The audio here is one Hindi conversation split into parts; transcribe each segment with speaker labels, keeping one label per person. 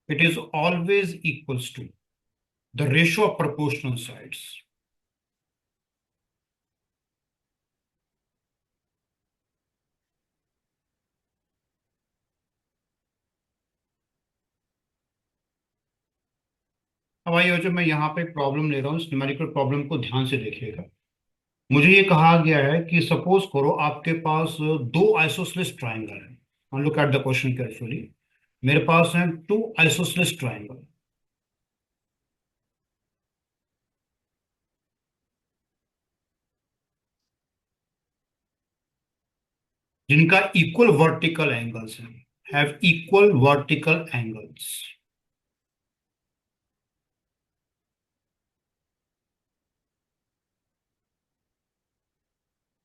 Speaker 1: it is always equals to the ratio of proportional sides. अब आइए जो मैं यहाँ पे प्रॉब्लम ले रहा हूँ, इस न्यूमेरिकल प्रॉब्लम को ध्यान से देखिएगा। मुझे ये कहा गया है कि सपोज करो आपके पास दो आइसोसेलेस ट्राइंगल है। Look at the question carefully. मेरे पास है टू आइसोसेलेस ट्राइंगल जिनका इक्वल वर्टिकल एंगल्स है, have equal vertical angles,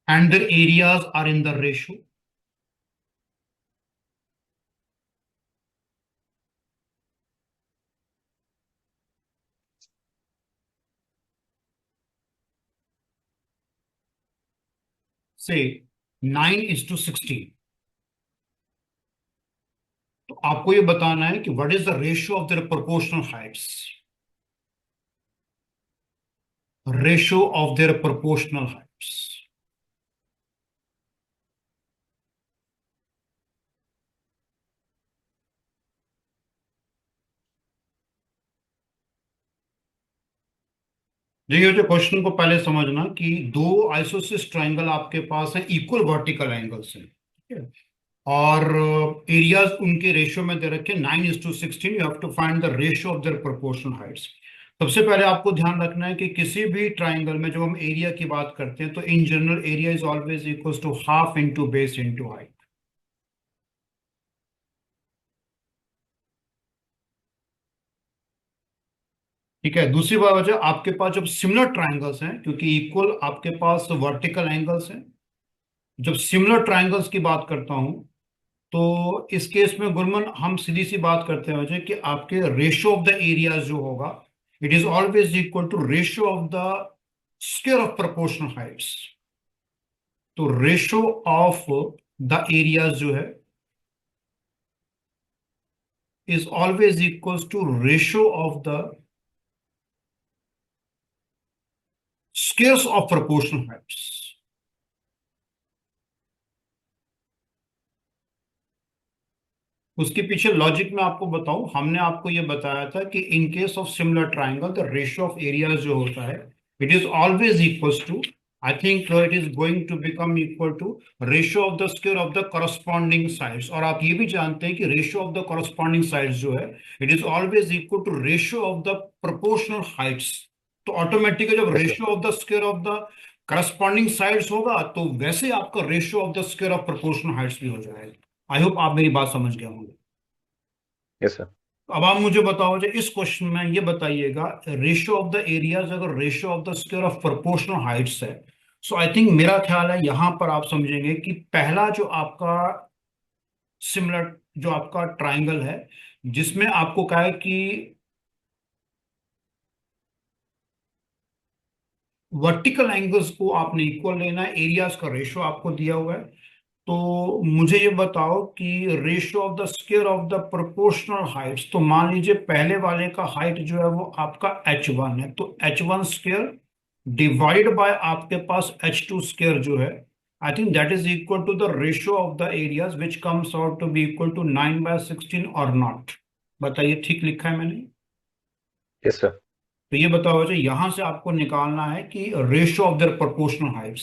Speaker 1: and the areas are in the ratio say 9:16। तो आपको ये बताना है कि what is the ratio of their proportional Heights, ratio of their proportional Heights. देखिए जो क्वेश्चन को पहले समझना कि दो आइसोसेलेस ट्राइंगल आपके पास है, इक्वल वर्टिकल एंगल्स हैं, ठीक है, और एरियाज उनके रेशियो में दे रखे 9:16। You have to find the ratio of their proportional heights. सबसे पहले आपको ध्यान रखना है कि किसी भी ट्राइंगल में जब हम एरिया की बात करते हैं तो in general area is always equal to half into base into height. ठीक है, दूसरी बात वजह आपके पास जब सिमिलर ट्राइंगल्स हैं, क्योंकि इक्वल आपके पास वर्टिकल एंगल्स हैं, जब सिमिलर ट्राइंगल्स की बात करता हूं तो इस केस में गुरमन हम सीधी सी बात करते हैं वजह कि आपके रेशियो ऑफ द एरियाज जो होगा it is always equal to ratio of the square of proportional heights. तो रेशियो ऑफ द एरियाज जो है is always equal to ratio of the squares of proportional heights. उसके पीछे लॉजिक में आपको बताऊं, हमने आपको ये बताया था कि in case of similar triangle the ratio of areas जो होता है it is always equals to, I think it is going to become equal to ratio of the square of the corresponding sides. और आप ये भी जानते हैं कि ratio of the corresponding sides जो है it is always equal to ratio of the proportional heights. तो ऑटोमेटिकली जब
Speaker 2: Yes, sir.
Speaker 1: Ratio of the square of the corresponding sides होगा तो वैसे आपका ratio of the square of proportional Heights भी हो जाएगा। आई होप आप मेरी बात समझ गए होंगे।
Speaker 2: Yes, sir.
Speaker 1: तो अब आप मुझे बताओ जो इस क्वेश्चन में ये बताइएगा रेशियो ऑफ द एरियाज अगर ratio of the square of proportional Heights है, सो आई थिंक मेरा ख्याल है यहां पर आप समझेंगे कि पहला जो आपका सिमिलर जो आपका ट्राइंगल है जिसमें आपको कहा है कि वर्टिकल एंगल्स को आपने इक्वल लेना है, एरियाज का रेशियो आपको दिया हुआ है। तो मुझे ये बताओ कि ratio of the square of the proportional heights, तो मान लीजिए पहले वाले का हाइट जो है वो आपका h1 है, तो h1 स्क्वायर डिवाइड बाय आपके पास h2 स्क्वायर जो है I think that is equal to the ratio of the areas which comes out to be equal to 9/16 और नॉट। बताइए ठीक लिखा है मैंने?
Speaker 2: Yes, sir.
Speaker 1: तो ये बताओ जो यहां से आपको निकालना है कि ratio of their proportional heights.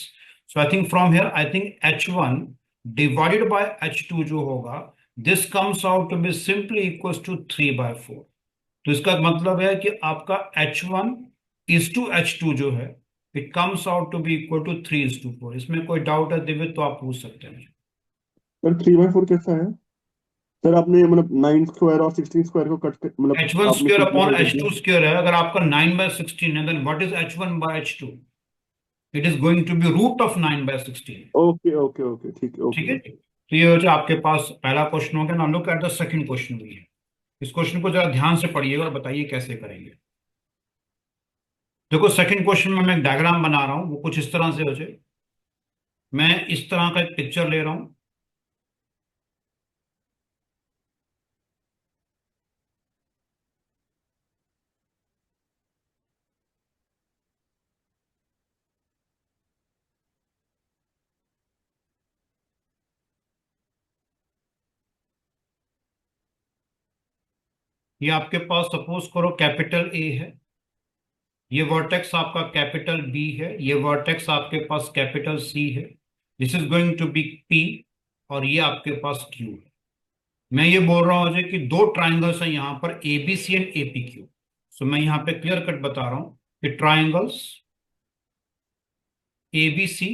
Speaker 1: So I think from here I think h1 divided by h2 जो होगा this comes out to be simply equals to 3/4। तो इसका मतलब है कि आपका h1 इज टू h2 जो है it comes out to be equal to 3:4। इसमें कोई डाउट है दिव्य तो आप पूछ सकते हैं।
Speaker 3: सर 3/4 कैसा है? सर आपने मतलब 9 स्क्वायर और 16 स्क्वायर को कट मतलब
Speaker 1: h1
Speaker 3: आपने
Speaker 1: स्क्वायर अपॉन
Speaker 3: सिंपलीफाई कर
Speaker 1: h2
Speaker 3: दिया।
Speaker 1: स्क्वायर है, अगर आपका 9/16 है then what is h1/h2? It is going to be root of 9/16।
Speaker 3: Okay okay okay, ठीक है,
Speaker 1: ठीक
Speaker 3: ओके
Speaker 1: है,
Speaker 3: ओके।
Speaker 1: तो ये हो जाए आपके पास पहला क्वेश्चन हो गया। ना look at the second question भी है। इस क्वेश्चन को जरा ध्यान से पढ़िएगा और बताइए कैसे करेंगे। देखो सेकंड क्वेश्चन में मैं एक डायग्राम बना रहा हूं, वो कुछ इस तरह से हो जाए। मैं इस तरह का एक पिक्चर ले रहा हूं, ये आपके पास सपोज करो कैपिटल ए है, ये वर्टेक्स आपका कैपिटल बी है, ये वर्टेक्स आपके पास कैपिटल सी है, this is going to be P, और ये आपके पास क्यू है। मैं ये बोल रहा हूं मुझे कि दो ट्राइंगल्स हैं यहां पर, ABC and AP Q. So मैं यहां पे क्लियर कट बता रहा हूं कि triangles ABC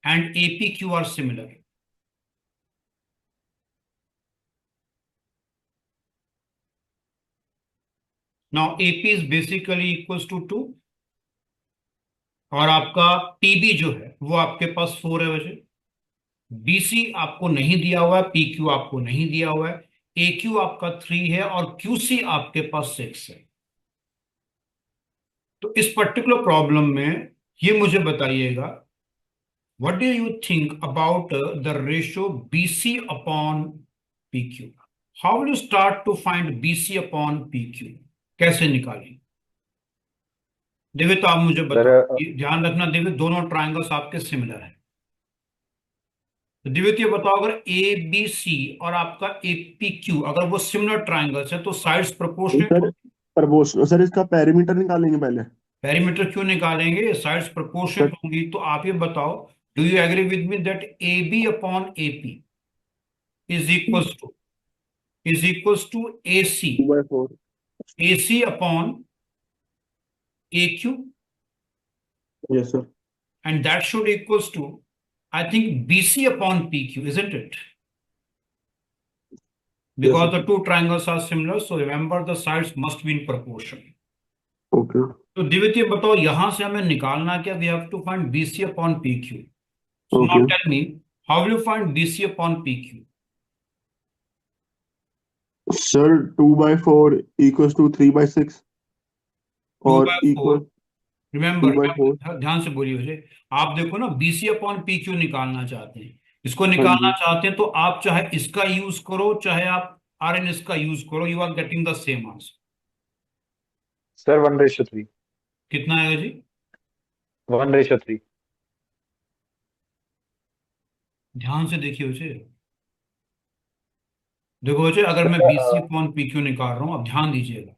Speaker 1: and AP Q are similar. Now AP is basically equals to 2, और आपका पीबी जो है वो आपके पास 4 है वजह, बीसी आपको नहीं दिया हुआ है, पी क्यू आपको नहीं दिया हुआ है, ए क्यू आपका 3 है, और क्यूसी आपके पास 6 है। तो इस पर्टिकुलर प्रॉब्लम में ये मुझे बताइएगा, what do you think about the ratio BC upon P Q? How will you start to find BC upon P Q? कैसे निकालेंगे? दिव्य, तो आप मुझे
Speaker 2: सर
Speaker 1: बताओ, ये ध्यान रखना दिव्य, दोनों ट्राइंगल्स आपके सिमिलर हैं। तो दिव्य ये बताओ, अगर ए बी सी और आपका ए पी क्यू अगर वो सिमिलर ट्राइंगल्स है तो साइड्स प्रोपोर्शनेट
Speaker 3: सर
Speaker 1: होंगी।
Speaker 3: प्रपोर्शनल, सर इसका पेरीमीटर निकालेंगे पहले।
Speaker 1: पेरीमीटर क्यों निकालेंगे? साइड्स
Speaker 3: सर
Speaker 1: प्रोपोर्शनेट होंगी। तो आप ये बताओ, do you agree with me that A B upon A P is equals to A C,
Speaker 3: 2/4।
Speaker 1: A C upon A Q,
Speaker 3: yes sir.
Speaker 1: and that should equals to, I think, BC upon PQ, isn't it?
Speaker 3: Yes
Speaker 1: Because
Speaker 3: sir.
Speaker 1: the two triangles are similar, so remember the sides must be in proportion.
Speaker 3: Okay.
Speaker 1: तो दिव्य बताओ, यहां से हमें निकालना क्या? We have to find BC upon PQ. So now
Speaker 3: okay
Speaker 1: tell me, how will you find BC upon PQ?
Speaker 3: Sir 2/4 equals to 3/6
Speaker 1: to
Speaker 3: और
Speaker 1: बाय
Speaker 3: इक्वल
Speaker 1: फोर रिमेंबर,
Speaker 3: 2/4।
Speaker 1: ध्यान से बोलिए मुझे। आप देखो ना, BC अपॉन PQ निकालना चाहते हैं, इसको
Speaker 3: हाँ
Speaker 1: निकालना
Speaker 3: जी।
Speaker 1: चाहते हैं, तो आप चाहे इसका यूज करो चाहे आप RN इसका यूज करो, you are getting the same answer.
Speaker 2: Sir 1/3।
Speaker 1: कितना आएगा जी?
Speaker 2: 1/3।
Speaker 1: ध्यान से देखिए उसे। देखो बच्चे, अगर मैं
Speaker 2: sir
Speaker 1: BC upon P Q निकाल रहा हूं, अब ध्यान दीजिएगा,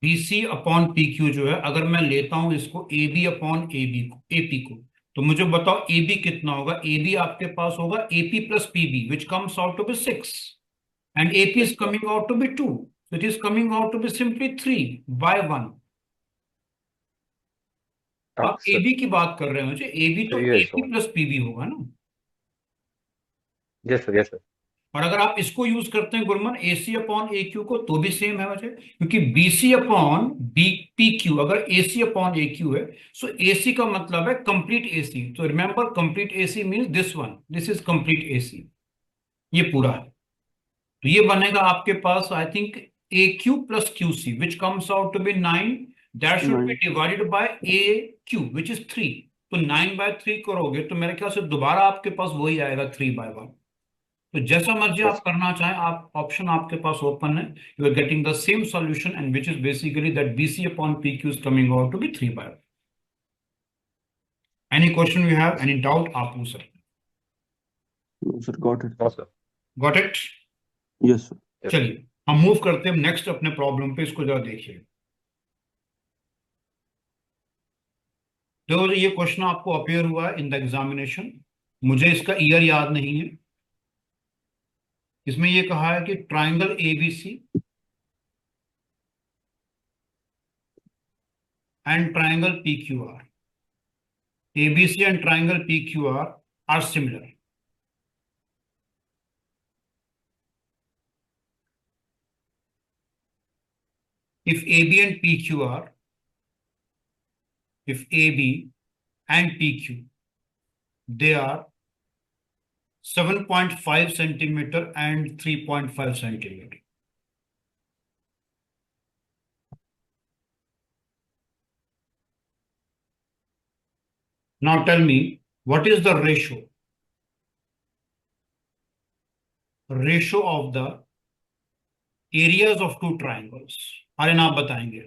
Speaker 1: बीसी अपॉन पी क्यू जो है, अगर मैं लेता हूं इसको A B upon A B को, एपी को, तो मुझे बताओ ए बी कितना होगा? ए बी आपके पास होगा AP plus PB, which comes out to be 6, and AP is
Speaker 2: yes sir.
Speaker 1: Coming out to be 2, so it is coming out to be simply 3 by 1।
Speaker 2: हाँ
Speaker 1: आप
Speaker 2: सर,
Speaker 1: एबी की बात कर रहे हो मुझे, एबी तो
Speaker 2: 3/1।
Speaker 1: एपी प्लस पीबी होगा ना।
Speaker 2: Yes sir, yes sir.
Speaker 1: और अगर आप इसको यूज करते हैं Gurman, AC upon A Q को, तो भी सेम है वजह, क्योंकि BC upon B P Q अगर एसी अपॉन ए क्यू है, सो एसी का मतलब है कंप्लीट एसी। तो remember, complete AC means this one, this is complete AC, ये पूरा है। तो ये बनेगा आपके पास, I think, A Q plus Q C, which comes out to be 9, that should be
Speaker 3: 9।
Speaker 1: Divided by A Q which is 3। तो 9/3 करोगे तो मेरे ख्याल से दोबारा आपके पास वही आएगा, 3/1। तो जैसा मर्जी आप
Speaker 2: यस
Speaker 1: करना चाहें, आप ऑप्शन आपके पास ओपन है, you are getting the same solution, and which is basically that BC upon P Q is coming out to be 3/1। Any question you have, any doubt, आप पूछ सकते
Speaker 3: sir got it.
Speaker 2: No sir.
Speaker 1: हैं। Got it?
Speaker 3: Yes sir.
Speaker 2: Yes sir.
Speaker 1: चलिए हम मूव करते हैं नेक्स्ट अपने प्रॉब्लम पे, इसको जरा देखिए। तो ये क्वेश्चन आपको अपेयर हुआ है इन द एग्जामिनेशन, मुझे इसका ईयर याद नहीं है। इसमें ये कहा है कि triangle ABC and triangle PQR, ABC and triangle PQR are similar. If AB and PQR, if AB and PQ, they are 7.5 centimeter and 3.5 centimeter. Now tell me, what is the ratio of the areas of two triangles? अरे ना, आप बताएंगे।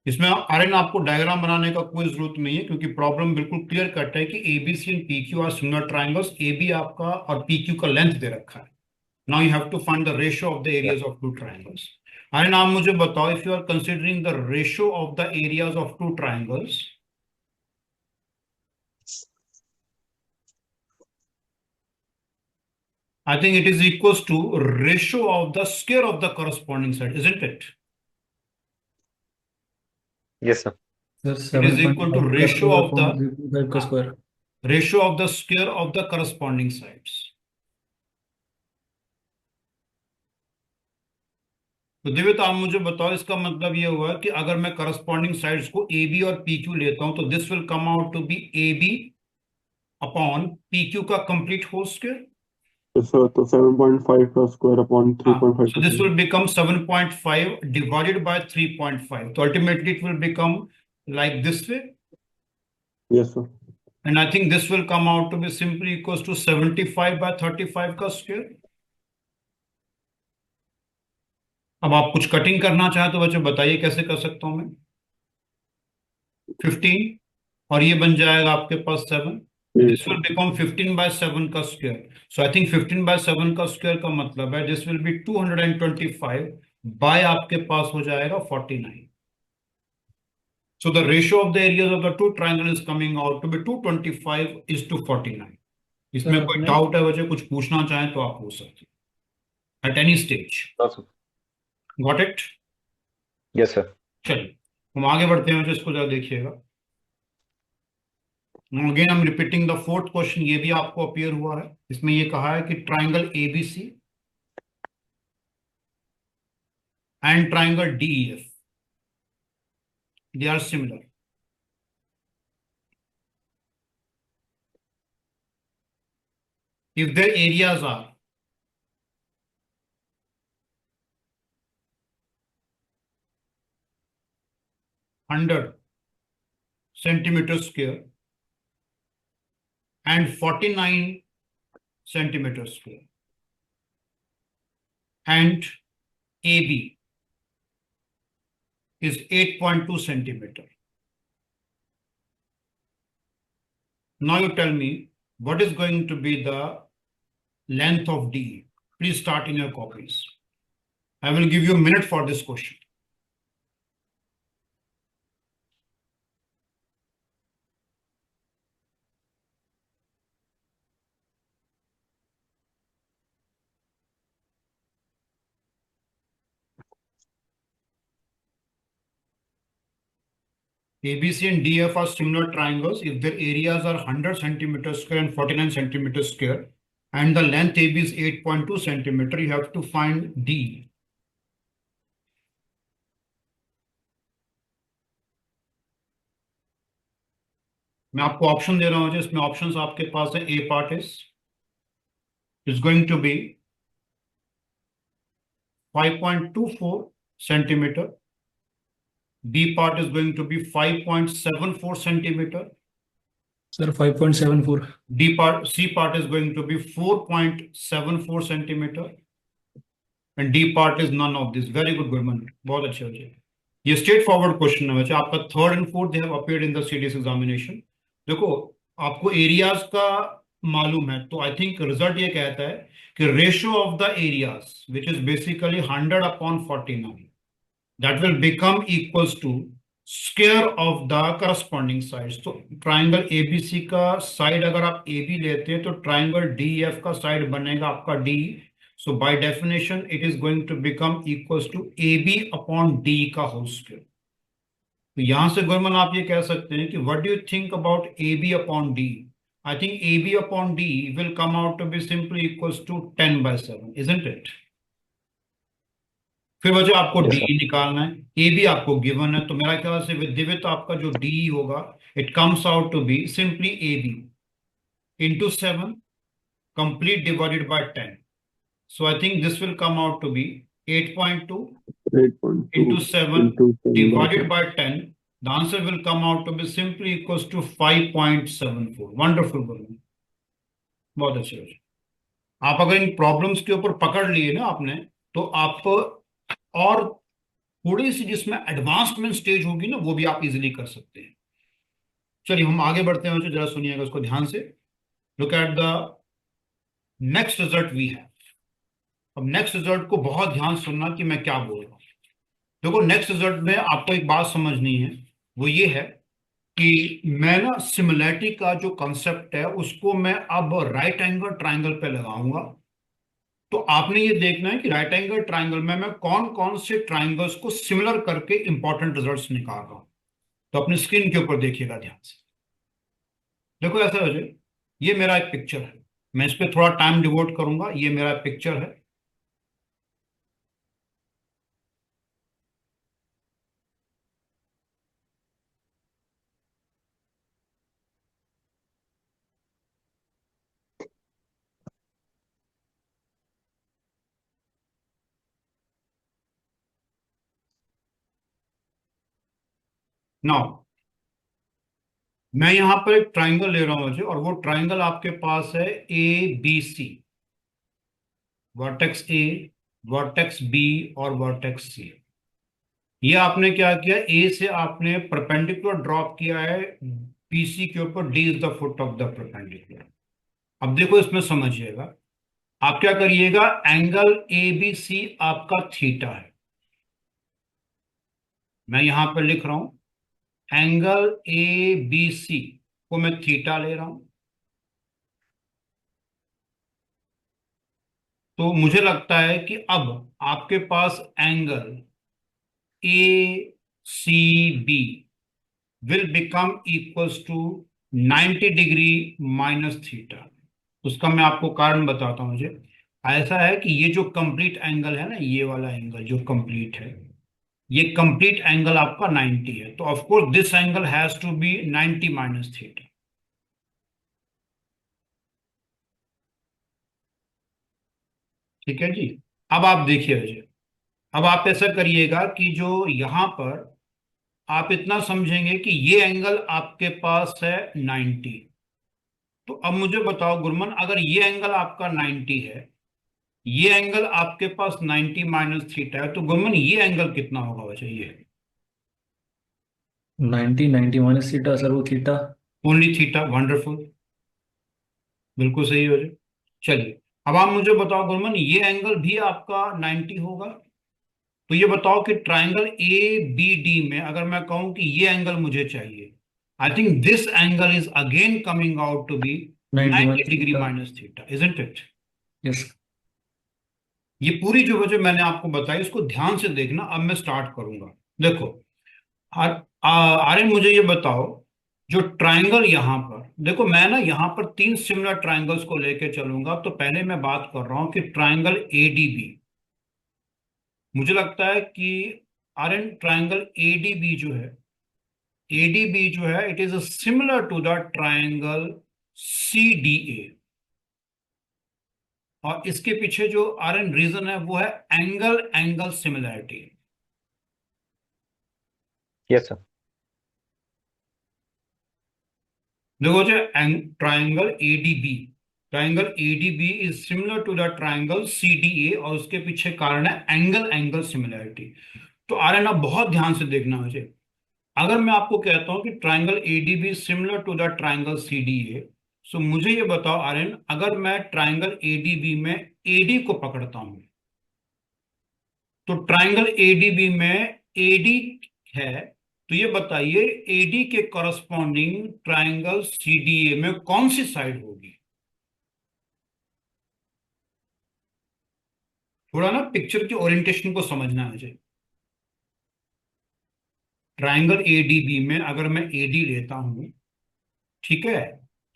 Speaker 1: इसमें आर्यन आपको डायग्राम बनाने का कोई जरूरत नहीं है, क्योंकि प्रॉब्लम बिल्कुल क्लियर कट है कि ABC and PQ are similar triangles. AB आपका और पीक्यू का लेंथ दे रखा है। Now you have to find the ratio of the areas of two triangles. Aryan आप मुझे बताओ, if you are considering the ratio of the areas of two triangles, I think it is equals to ratio of the square of the corresponding side, isn't it?
Speaker 2: Yes, sir.
Speaker 4: Sir
Speaker 1: It is equal to
Speaker 4: 7.5
Speaker 1: ratio of the
Speaker 4: 3.5 का square.
Speaker 1: ratio of the square of the corresponding sides. तो दिव्य, आप मुझे बताओ, इसका मतलब ये हुआ कि अगर मैं करस्पॉन्डिंग साइड्स को ए बी और पी क्यू लेता हूं, तो this will come out to be A B upon P Q का कंप्लीट होल स्क्वायर।
Speaker 3: सर तो 7.5 का square upon 3.5
Speaker 1: So this will become 7.5 divided by 3.5. So ultimately it will become like this way.
Speaker 3: Yes sir.
Speaker 1: And I think this will come out to be simply equals to 75 by 35 का स्क्वायर। अब आप कुछ कटिंग करना चाहे तो बच्चों बताइए कैसे कर सकता हूं मैं। 15 और ये बन जाएगा आपके पास 7। दिस विल बिकम 15 by 7 का square. So I think 15 by 7 का स्क्वायर का मतलब है दिस विल बी 225 बाय आपके पास हो जाएगा 49। So the ratio of the areas of the two triangles is coming out to be 225:49. इसमें
Speaker 4: सर,
Speaker 1: कोई
Speaker 4: अपने-
Speaker 1: डाउट है बच्चे, कुछ पूछना चाहें तो आप पूछ सकते हैं at any stage. Got it?
Speaker 2: Yes, sir.
Speaker 1: चलिए हम आगे बढ़ते हैं, इसको जरा देखिएगा। Again I'm repeating the fourth question, ये भी आपको अपीयर हुआ है। इसमें ये कहा है कि triangle ABC and triangle DEF, they are similar. If their areas are 100 centimeters square and 49 centimeters square, and AB is 8.2 centimeter. Now you tell me what is going to be the length of D. Please start in your copies. I will give you a minute for this question. ABC and DF are similar triangles if their areas are 100 centimeters square and 49 centimeters square, and the length AB is 8.2 centimeter. You have to find D. मैं आपको ऑप्शन दे रहा हूं, इसमें ऑप्शंस आपके पास है। ए part is going to be 5.24 centimeter. B part is going to be 5.74 centimeter.
Speaker 4: Sir 5.74।
Speaker 1: C part is going to be 4.74 centimeter. And D part is none of this. Very good, Gurman. बहुत अच्छे हो जाए। ये स्ट्रेट फॉरवर्ड क्वेश्चन है बच्चा। आपका third and fourth they have appeared in the CDS examination. देखो आपको एरियाज का मालूम है, तो आई थिंक रिजल्ट ये कहता है कि ratio of the areas which is basically 100/49, that will become equals to square of the corresponding sides. तो ट्राइंगल ABC का साइड अगर आप AB लेते हैं तो ट्राइंगल DEF का साइड बनेगा आपका D. So by definition it is going to become equals to AB upon D का whole square. तो यहां से गुरमन आप ये कह सकते हैं कि what do you think about AB upon D? I think AB upon D will come out to be simply equals to 10/7, isn't it? फिर वजह आपको
Speaker 2: Yes,
Speaker 1: डी
Speaker 2: sir.
Speaker 1: निकालना है। ए भी आपको गिवन है, तो मेरा ख्याल से विद्यवित आपका जो डी होगा it comes out to be simply A B into 7 complete divided by 10. So I think this will come out to be 8.2 into 7 divided by 10. The answer will come out to be simply equals to 5.74. Wonderful, बहुत अच्छे। आप अगर इन प्रॉब्लम्स के ऊपर पकड़ लिए ना आपने, तो आप और थोड़ी सी जिसमें एडवांसमेंट स्टेज होगी ना, वो भी आप इजीली कर सकते हैं। चलिए हम आगे बढ़ते हैं बच्चों, जरा सुनिएगा उसको ध्यान से। Look at the next result we have. अब नेक्स्ट रिजल्ट को बहुत ध्यान से सुनना कि मैं क्या बोल रहा हूं। देखो नेक्स्ट रिजल्ट में आपको एक बात समझनी है, वो ये है कि मैं ना सिमिलैरिटी का जो कंसेप्ट है उसको मैं अब राइट एंगल ट्राइंगल पे लगाऊंगा। तो आपने ये देखना है कि राइट एंगल ट्राइंगल में मैं कौन कौन से ट्राइंगल्स को सिमिलर करके इंपॉर्टेंट रिजल्ट्स निकाल रहा हूं। तो अपनी स्क्रीन के ऊपर देखिएगा ध्यान से। देखो ऐसा हो जाए, ये मेरा एक पिक्चर है, मैं इस पर थोड़ा टाइम डिवोट करूंगा। ये मेरा पिक्चर है। नाउ मैं यहां पर एक ट्राइंगल ले रहा हूं मुझे, और वो ट्राइंगल आपके पास है ABC, vertex A, vertex B और वर्टेक्स सी। ये आपने क्या किया, ए से आपने परपेंडिकुलर ड्रॉप किया है BC के ऊपर। D is the foot of the perpendicular. अब देखो इसमें समझिएगा, आप क्या करिएगा, एंगल ABC आपका थीटा है। मैं यहां पर लिख रहा हूं एंगल ABC को मैं थीटा ले रहा हूं। तो मुझे लगता है कि अब आपके पास angle ACB will become equals to 90 degree minus theta. उसका मैं आपको कारण बताता हूं। मुझे ऐसा है कि ये जो कंप्लीट एंगल है ना, ये वाला एंगल जो कंप्लीट है, ये कंप्लीट एंगल आपका 90 है। तो of course this angle has to be 90 minus theta. ठीक है जी। अब आप देखिए जी, अब आप ऐसा करिएगा कि जो यहां पर आप इतना समझेंगे कि ये एंगल आपके पास है 90। तो अब मुझे बताओ गुरमन, अगर ये एंगल आपका 90 है, ये एंगल आपके पास 90 माइनस थीटा है, तो गुरमन ये एंगल कितना होगा वैसे? ये
Speaker 4: 90 माइनस थीटा सर, वो थीटा।
Speaker 1: Only theta. वंडरफुल, बिल्कुल सही हो जाए। चलिए अब आप मुझे बताओ गुरमन, ये एंगल भी आपका 90 होगा। तो ये बताओ कि ट्राइंगल ABD में अगर मैं कहूं कि ये एंगल मुझे चाहिए, I think this angle is again coming out to be
Speaker 4: 90
Speaker 1: 90
Speaker 4: minus
Speaker 1: degree
Speaker 4: theta.
Speaker 1: Minus theta, isn't it?
Speaker 4: Yes.
Speaker 1: ये पूरी जो वजह मैंने आपको बताई इसको ध्यान से देखना। अब मैं स्टार्ट करूंगा। देखो आर्यन, मुझे ये बताओ, जो ट्राइंगल यहां पर, देखो मैं ना यहां पर तीन सिमिलर ट्राइंगल्स को लेके चलूंगा। तो पहले मैं बात कर रहा हूं कि ट्राइंगल ADB, मुझे लगता है कि आर्यन ट्राइंगल ADB जो है it is similar to the triangle CDA। और इसके पीछे जो आर्यन रीजन है वो है angle angle similarity.
Speaker 2: Yes, sir.
Speaker 1: देखो जो triangle ADB is similar to the triangle CDA, और उसके पीछे कारण है एंगल एंगल सिमिलैरिटी। तो आर्यन आप बहुत ध्यान से देखना मुझे। अगर मैं आपको कहता हूं कि triangle ADB similar to the triangle CDA, so मुझे ये बताओ आर्यन, अगर मैं ट्राइंगल ADB में AD को पकड़ता हूं, तो ट्राइंगल ADB में AD है, तो ये बताइए AD के कॉरस्पॉन्डिंग ट्राइंगल CDA में कौन सी साइड होगी? थोड़ा ना पिक्चर की ओरिएंटेशन को समझना है मुझे। ट्राइंगल ADB में अगर मैं AD लेता हूं, ठीक है,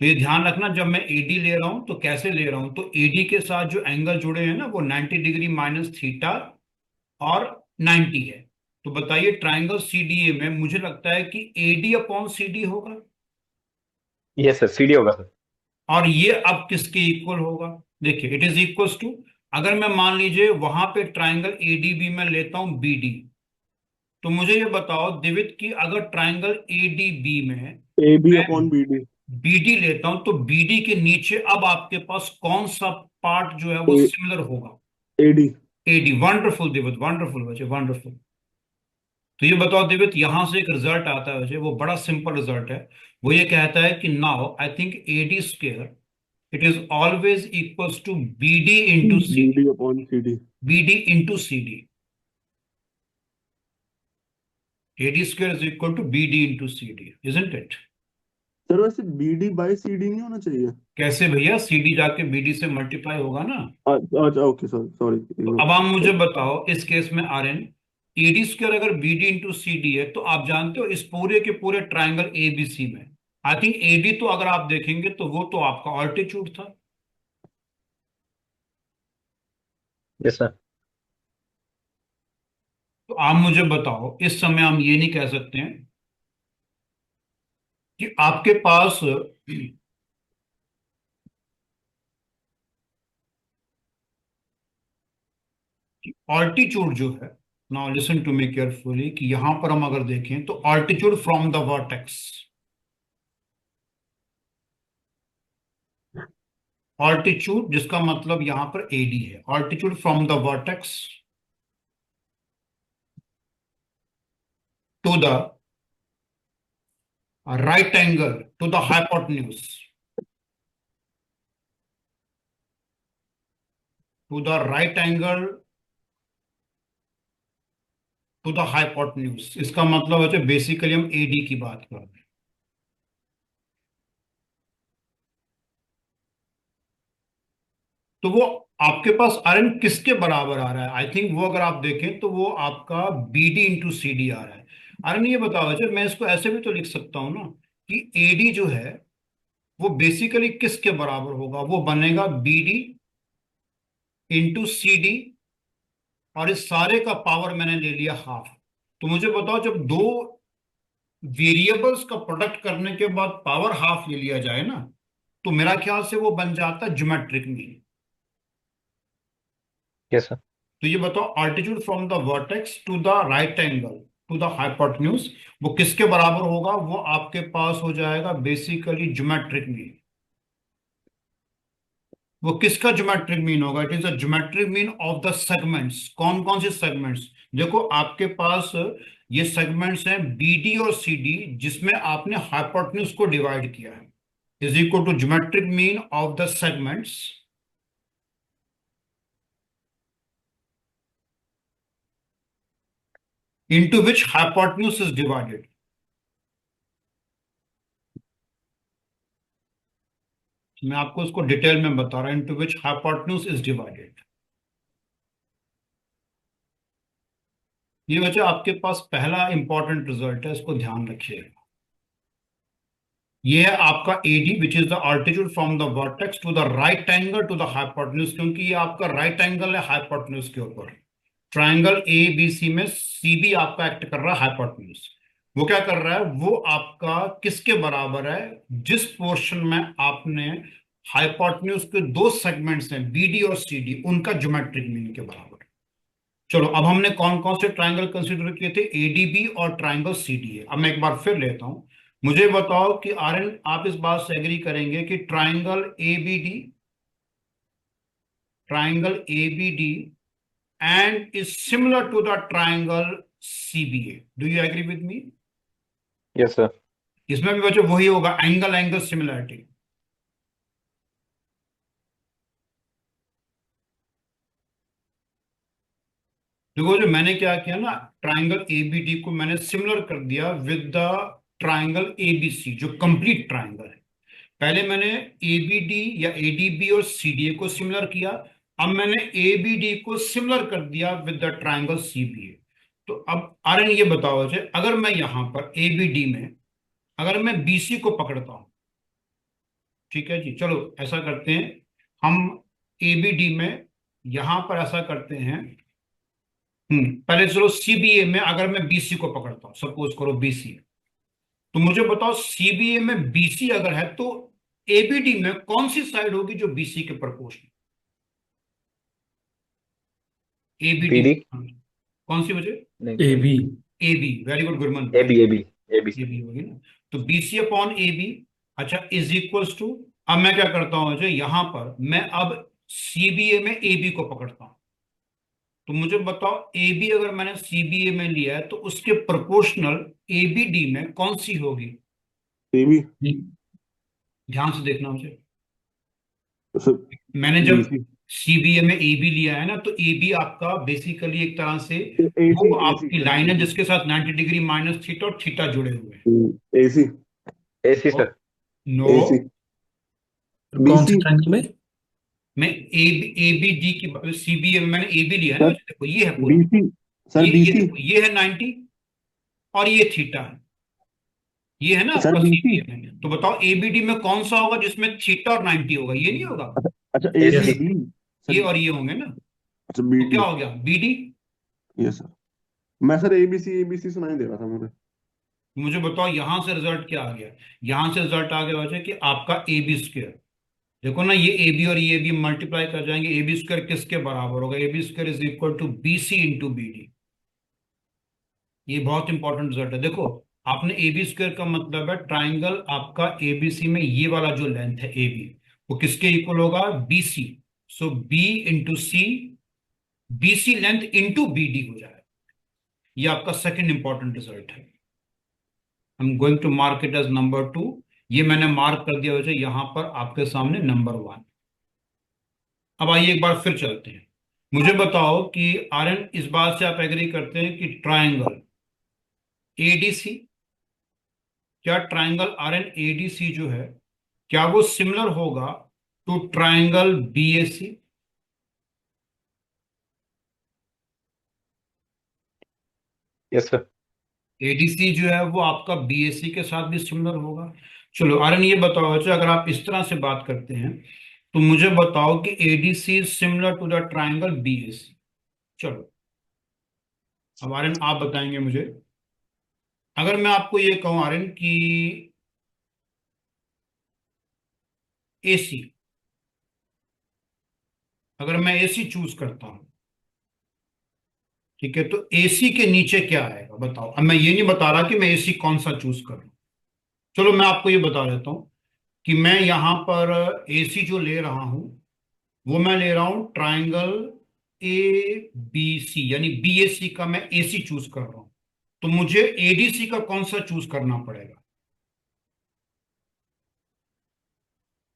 Speaker 1: तो ये ध्यान रखना जब मैं AD ले रहा हूं तो कैसे ले रहा हूं। तो AD के साथ जो एंगल जुड़े हैं ना वो 90 डिग्री माइनस थीटा और 90 है। तो बताइए ट्राइंगल CDA में मुझे लगता है कि AD अपॉन CD होगा।
Speaker 2: Yes, sir. CD होगा सर।
Speaker 1: और ये अब किसके इक्वल होगा? देखिए इट इज इक्वल्स टू, अगर मैं मान लीजिए वहां पे ट्राइंगल ADB में लेता हूं BD, तो मुझे ये बताओ दिवित कि अगर ट्राइंगल ADB में
Speaker 3: AB
Speaker 1: मैं
Speaker 3: अपॉन BD।
Speaker 1: BD लेता हूं, तो BD के नीचे अब आपके पास कौन सा पार्ट जो है वो सिमिलर होगा?
Speaker 3: AD।
Speaker 1: AD। वंडरफुल दिवित, वंडरफुल बच्चे, वंडरफुल। तो ये बताओ दिव्य, यहां से एक रिजल्ट आता है मुझे, वो बड़ा सिंपल रिजल्ट है। वो ये कहता है कि now I think AD square it is always equals to BD into CD।
Speaker 3: BD upon CD।
Speaker 1: BD into CD। AD square is equal to BD into CD, isn't it?
Speaker 3: Sir वैसे BD बाय CD नहीं होना चाहिए?
Speaker 1: कैसे भैया, CD जाके BD से मल्टीप्लाई होगा ना।
Speaker 3: अच्छा ओके सर, सॉरी।
Speaker 1: तो अब आप मुझे बताओ इस केस में RN, AD स्क्वायर अगर BD इंटू CD है, तो आप जानते हो इस पूरे के पूरे ट्राइंगल ABC में आई थिंक AD, तो अगर आप देखेंगे तो वो तो आपका ऑल्टीट्यूड था।
Speaker 2: Yes sir.
Speaker 1: तो आप मुझे बताओ इस समय हम ये नहीं कह सकते हैं कि आपके पास ऑल्टीट्यूड जो है, now listen to me carefully, कि यहां पर हम अगर देखें तो altitude from the vertex, altitude जिसका मतलब यहां पर AD है, altitude from the vertex to the right angle to the hypotenuse, to the right angle to the hypotenuse, इसका मतलब है बेसिकली हम AD की बात कर रहे हैं। तो वो आपके पास RN किसके बराबर आ रहा है? आई थिंक वो अगर आप देखें तो वो आपका BD इंटू CD आ रहा है। RN ये बताओ, अच्छा मैं इसको ऐसे भी तो लिख सकता हूं ना कि AD जो है वो बेसिकली किसके बराबर होगा, वो बनेगा BD इंटू CD, और इस सारे का पावर मैंने ले लिया हाफ। तो मुझे बताओ जब दो वेरिएबल्स का प्रोडक्ट करने के बाद पावर हाफ ले लिया जाए ना, तो मेरा ख्याल से वो बन जाता है ज्योमेट्रिक मीन।
Speaker 2: Yes sir.
Speaker 1: तो ये बताओ altitude from the vertex to the right angle to the hypotenuse वो किसके बराबर होगा? वो आपके पास हो जाएगा बेसिकली ज्योमेट्रिक मीन। वो किसका ज्योमेट्रिक मीन होगा? It is a geometric mean of the segments. कौन कौन से सेगमेंट्स? देखो आपके पास ये सेगमेंट्स हैं BD और CD, जिसमें आपने हाइपोटेन्यूज को डिवाइड किया है, is equal to geometric mean of the segments into which hypotenuse is divided। मैं आपको इसको डिटेल में बता रहा हूं, into which hypotenuse is divided। ये बच्चा आपके पास पहला इंपॉर्टेंट रिजल्ट है, इसको ध्यान रखिएगा। ये है आपका AD which is the altitude from the vertex to the right angle to the hypotenuse, क्योंकि ये आपका राइट एंगल है हाइपोटेन्यूज के ऊपर। ट्राइंगल ABC में CB आपका एक्ट कर रहा है हाइपोटेन्यूज। वो क्या कर रहा है? वो आपका किसके बराबर है? जिस पोर्शन में आपने हाइपोटेन्यूज के दो सेगमेंट्स हैं BD और CD, उनका ज्योमेट्रिक मीन के बराबर। चलो अब हमने कौन कौन से ट्राइंगल कंसीडर किए थे? ADB और ट्राइंगल CDA। अब मैं एक बार फिर लेता हूं, मुझे बताओ कि RN आप इस बात से एग्री करेंगे कि triangle ABD, triangle ABD and is similar to the triangle CBA। Do you agree with me?
Speaker 2: Yes sir.
Speaker 1: इसमें भी बच्चों वही होगा, एंगल एंगल सिमिलरिटी। देखो जो मैंने क्या किया ना, ट्राइंगल ABD को मैंने सिमिलर कर दिया विद द ट्राइंगल ABC जो कंप्लीट ट्राइंगल है। पहले मैंने ABD या ADB और CDA को सिमिलर किया, अब मैंने ABD को सिमिलर कर दिया विद द ट्राइंगल CBA। तो अब RN ये बताओ मुझे, अगर मैं यहां पर ABD में अगर मैं BC को पकड़ता हूं, ठीक है जी, चलो ऐसा करते हैं हम ABD में यहां पर ऐसा करते हैं, पहले चलो CBA में अगर मैं BC को पकड़ता हूं, सपोज करो BC, तो मुझे बताओ CBA में BC अगर है तो ABD में कौन सी साइड होगी जो BC के प्रोपोर्शनल? ABD
Speaker 2: BD।
Speaker 1: कौन सी वजह?
Speaker 2: नहीं।
Speaker 4: AB।
Speaker 1: AB, very good Gurman,
Speaker 2: AB AB AB
Speaker 1: AB होगी ना। तो BC अपॉन AB, अच्छा, इज इक्वल्स टू, अब मैं क्या करता हूं, यहां पर मैं अब CBA में AB को पकड़ता हूं, तो मुझे बताओ ए बी अगर मैंने सीबीए में लिया है तो उसके प्रोपोर्शनल ए बी डी में कौन सी होगी?
Speaker 3: ए बी
Speaker 1: ध्यान से देखना मुझे।
Speaker 3: सर,
Speaker 1: मैंने
Speaker 3: बी
Speaker 1: जब
Speaker 3: सी
Speaker 1: सीबीए में ए बी लिया है ना, तो ए बी आपका बेसिकली एक तरह से
Speaker 3: ए सी
Speaker 1: वो
Speaker 3: ए सी
Speaker 1: आपकी लाइन है जिसके साथ 90 डिग्री माइनस थीटा और थीटा जुड़े हुए हैं।
Speaker 3: ए सी
Speaker 2: AC सर।
Speaker 1: नो,
Speaker 3: ए सी बी
Speaker 4: कौन से
Speaker 3: सी
Speaker 4: ट्रायंगल में?
Speaker 1: मैं ए बी डी की सीबीए में मैंने ए बी लिया है ना,
Speaker 3: सर,
Speaker 1: वैसे देखो ये है पूरा,
Speaker 3: बी सी सर, बी
Speaker 1: ये
Speaker 3: सी
Speaker 1: देखो ये है 90 और ये थीटा है, ये है ना
Speaker 3: सर,
Speaker 1: आपका
Speaker 3: बी सी
Speaker 1: सीबीए में। तो बताओ एबीडी में कौन सा होगा जिसमें थीटा और 90 होगा? ये नहीं होगा,
Speaker 3: अच्छा ए
Speaker 2: AC
Speaker 3: सी बी
Speaker 1: ये
Speaker 3: सर,
Speaker 1: और ये होंगे ना।
Speaker 3: अच्छा बी
Speaker 1: तो
Speaker 3: डी
Speaker 1: क्या हो गया बीडी?
Speaker 3: Yes sir. मैं सर ए बी सी सुनाई दे रहा था मुझे।
Speaker 1: मुझे बताओ यहां से रिजल्ट क्या आ गया? यहां से रिजल्ट आ गया वजह कि आपका ए बी स्क्वायर, देखो ना, ये ए बी और ये बी मल्टीप्लाई कर जाएंगे, ए बी स्क्वायर किसके बराबर होगा? A B square is equal to B C into B D. ये बहुत इंपॉर्टेंट रिजल्ट है। देखो, आपने ए बी स्क्वायर का मतलब है ट्राइंगल आपका एबीसी में ये वाला जो लेंथ है ए बी, वो किसके इक्वल होगा? B C. So B into C, B C length into B D हो जाएगा। ये आपका सेकंड इंपॉर्टेंट रिजल्ट है। I am going to mark it as number 2। ये मैंने मार्क कर दिया वजह यहां पर आपके सामने नंबर 1। अब आइए एक बार फिर चलते हैं। मुझे बताओ कि आर्यन, इस बात से आप एग्री करते हैं कि ट्राइंगल एडीसी, क्या ट्राइंगल आर्यन एडीसी जो है, क्या वो सिमिलर होगा to triangle BAC?
Speaker 2: Yes sir.
Speaker 1: ADC जो है वो आपका बीएससी के साथ भी सिमिलर होगा। चलो आर्यन ये बताओ, अच्छा अगर आप इस तरह से बात करते हैं तो मुझे बताओ कि ADC is similar to the triangle BSC. चलो अब आर्यन आप बताएंगे मुझे, अगर मैं आपको ये कहूं आर्यन कि एसी, अगर मैं एसी चूज करता हूं, ठीक है, तो एसी के नीचे क्या आएगा बताओ? अब मैं ये नहीं बता रहा कि मैं एसी कौन सा चूज करूं, चलो मैं आपको ये बता देता हूं कि मैं यहां पर एसी जो ले रहा हूं वो मैं ले रहा हूं ट्राइंगल ए बी सी, यानी बीएसी का मैं एसी चूज कर रहा हूं। तो मुझे एडीसी का कौन सा चूज करना पड़ेगा?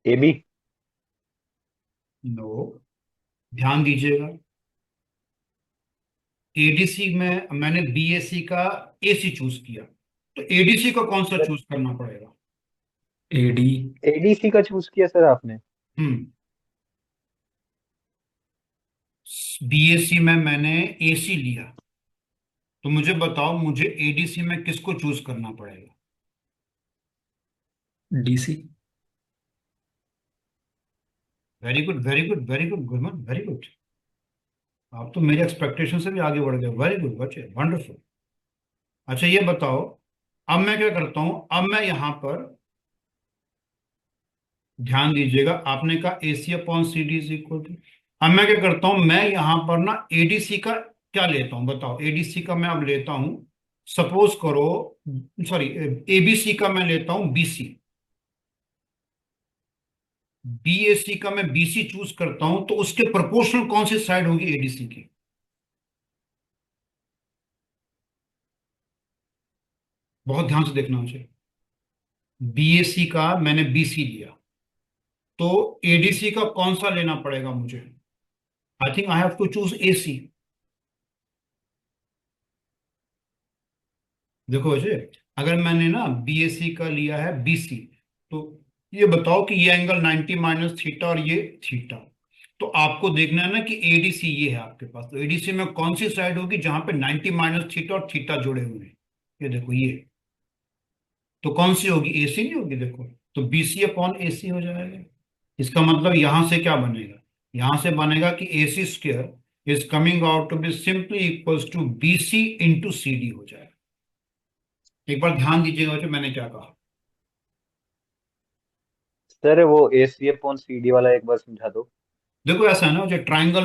Speaker 2: AB।
Speaker 1: नो, ध्यान दीजिएगा, एडीसी में मैंने बीएसी का एसी चूज किया, तो एडीसी का कौन सा
Speaker 2: सर,
Speaker 1: चूज करना पड़ेगा?
Speaker 4: AD
Speaker 2: ADC का चूज किया सर आपने।
Speaker 1: हम्म, बीएससी में मैंने एसी लिया, तो मुझे बताओ मुझे एडीसी में किसको चूज करना पड़ेगा?
Speaker 4: DC
Speaker 1: very good, very good, very good, Gurman, very good. आप तो मेरे एक्सपेक्टेशन से भी आगे बढ़ गए। वेरी गुड बच्चे, वंडरफुल। अच्छा ये बताओ, अब मैं क्या करता हूं, अब मैं यहां पर ध्यान दीजिएगा, आपने कहा AC upon C D is equal to, अब मैं क्या करता हूं, मैं यहां पर ना एडीसी का क्या लेता हूं बताओ? एडीसी का मैं अब लेता हूं, सपोज करो, सॉरी, एबीसी का मैं लेता हूं बीसी, बीएसी का मैं बीसी चूज करता हूं, तो उसके प्रोपोर्शनल कौन सी साइड होगी एडीसी की? बहुत ध्यान से देखना मुझे। बीएसी का मैंने बीसी लिया, तो एडीसी का कौन सा लेना पड़ेगा मुझे? I think I have to choose AC. देखो वैसे, अगर मैंने ना बीएसी का लिया है बीसी, तो ये बताओ कि ये एंगल 90 माइनस थीटा और ये थीटा, तो आपको देखना है ना कि एडीसी ये है आपके पास, तो एडीसी में कौन सी साइड होगी जहां पे 90 माइनस थीटा और थीटा जुड़े हुए हैं? ये देखो ये, तो कौन सी होगी? एसी नहीं होगी, देखो, तो बीसी अपॉन एसी हो जाएगा। इसका मतलब यहां से क्या बनेगा? यहां से बनेगा कि AC square is coming out to be simply equals to BC into C D हो जाएगा। एक बार ध्यान दीजिएगा जो मैंने क्या कहा।
Speaker 2: सर वो AC अपॉन CD वाला एक बार समझा दो।
Speaker 1: देखो ऐसा है ना, जो ट्राइंगल